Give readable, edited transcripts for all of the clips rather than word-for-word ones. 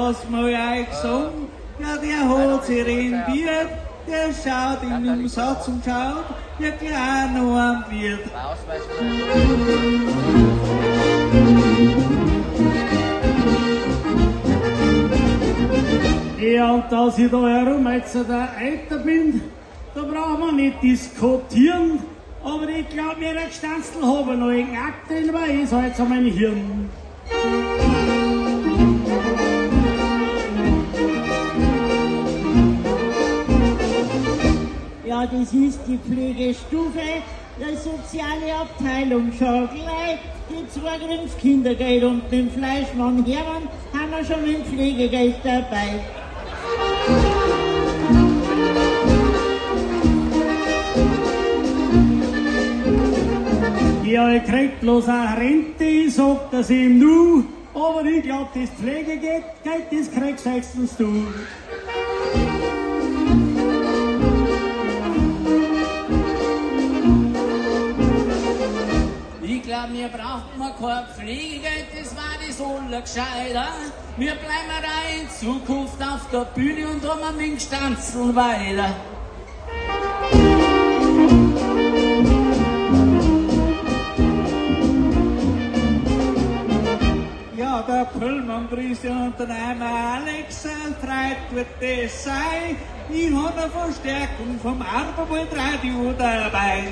was wir euch sagen, ja, der hat sich rentiert, der schaut in den Satz und schaut, ja klar noch am Wirt. Ja, und dass ich da herum jetzt der Älter bin, da brauchen wir nicht diskutieren, aber ich glaube, mir der Gstanzl habe noch einen Akt drin, weil ich halt so mein Hirn. Ja, das ist die Pflegestufe der soziale Abteilung schon gleich. Die 2 kriegen Kindergeld und den Fleischmann Hermann haben wir schon mit Pflegegeld dabei. Ja, ich krieg bloß eine Rente, ich sag das ihm nur, aber ich glaub, das Pflegegeld, das kriegst höchstens du. Ich glaub, mir braucht man kein Pflegegeld, das war das Allergescheiter. Wir bleiben da in Zukunft auf der Bühne und haben mit dem Gstanzl weiter. Ja, der Pöllmann grüßt ja unter einem Alex, freit wird das sein. Ich habe eine Verstärkung vom Arbeitsradio dabei.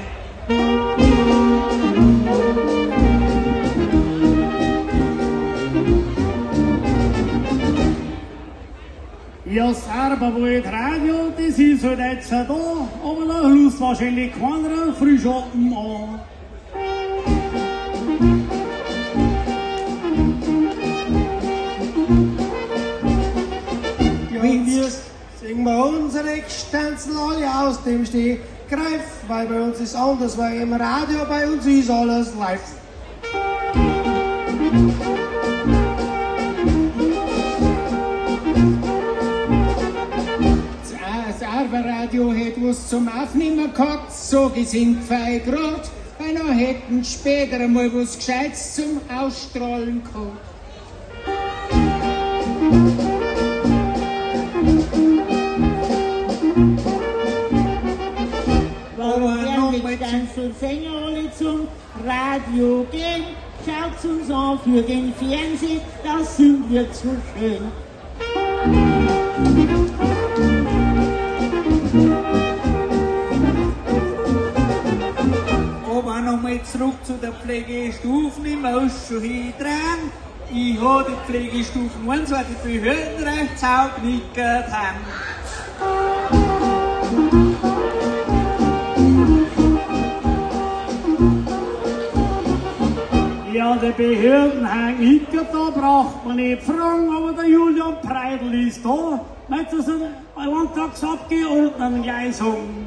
Ja, das Arbeitsradio, das ist halt jetzt da, aber da lust wahrscheinlich keiner Frühschoppen an. Ja, und jetzt singen wir unsere Gstanzl alle aus dem Stegreif, weil bei uns ist anders, weil im Radio bei uns ist alles live. Das Arbeitsradio hat was zum Aufnehmen gehabt, so gesinnt fein grad, weil noch hätten später einmal was Gescheites zum Ausstrahlen gehabt. Warum wir mit ganzen Sänger alle zum Radio gehen? Schaut's uns an für den Fernsehen, da sind wir zu schön. Aber nochmal zurück zu der Pflegestufen im Ausschuss dran. Ich habe die Pflegestufen 1, weil die Behörden recht zaugnickert haben. Ja, die Behörden haben hickert, da braucht man nicht fragen, aber der Julian Preidl ist da. Nicht, dass er ein Landtagsabgeordneten gleich sagen.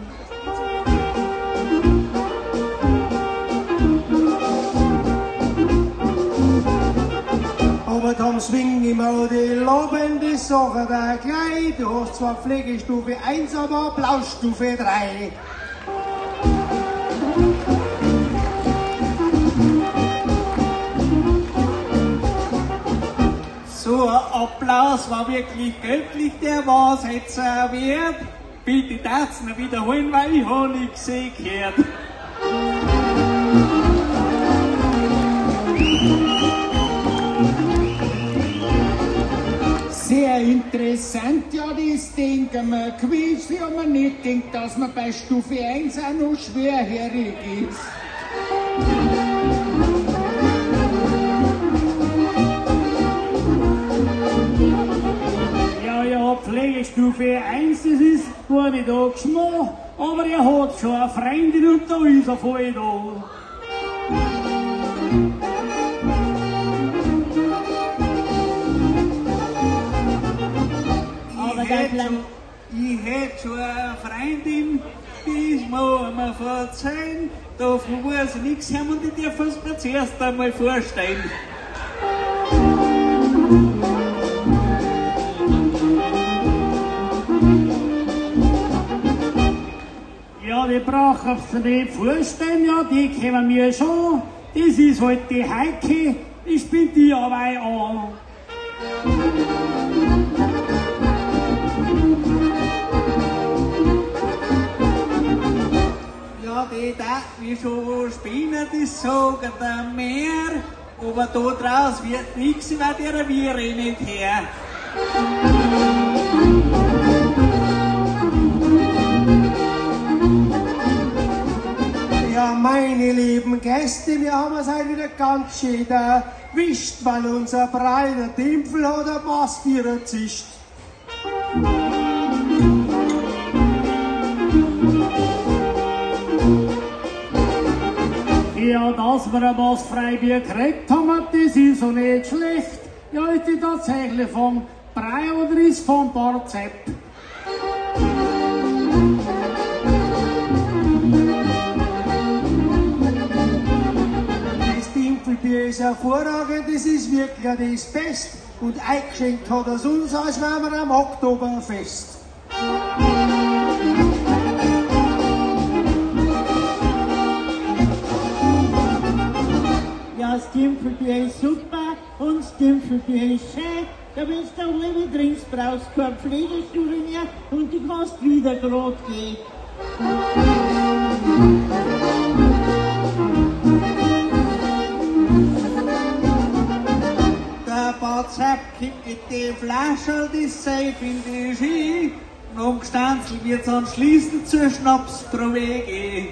Aber dann schwingen immer die lobende Sache da gleich. Du hast zwar Pflegestufe 1, aber Applausstufe 3. So ein Applaus war wirklich göttlich, der was jetzt wert. Bitte das noch wiederholen, weil ich habe nichts gehört. Sehr interessant, ja, das denken wir gewiss, ja, man nicht denkt, dass man bei Stufe 1 auch noch schwerhörig ist. Ja, Pflegestufe 1, das ist gar nicht da geschmack, aber er hat schon eine Freundin und da ist er voll da. Ich hätte schon eine Freundin, die ist mir einmal verzeihen, davon weiß ich nichts haben und ich darf es mir zuerst einmal vorstellen. Ja, die brauchen sie nicht vorstellen, ja, die kennen wir schon. Das ist halt die Heike, ich bin die aber an. Ja, die wie schon spinnen, das sagen der mehr. Aber da draus wird nichts, weil der Viren nicht her. Ja, meine lieben Gäste, wir haben es heute wieder ganz schön erwischt, weil unser breiter Timpel hat ein Bassvierer zischt. Ja, dass wir ein was Freibier gekriegt haben, das ist so nicht schlecht. Ja, ist die tatsächlich vom Brei oder ist vom Barzepp? Das Timpelbier ist hervorragend, das ist wirklich das Beste. Und eingeschenkt hat es uns, als wären wir am Oktoberfest. Ja, das Timpelbier ist super und das Timpelbier ist schön. Da wenn's da halbe trinkst, brauchst du keine Pflegestuhl mehr und du kannst wieder grad gehen. Der Batzap kippt mit die Flasche, das safe in die Ski. Und am Gestanzel wird's anschließend zur Schnapsprobe gehen.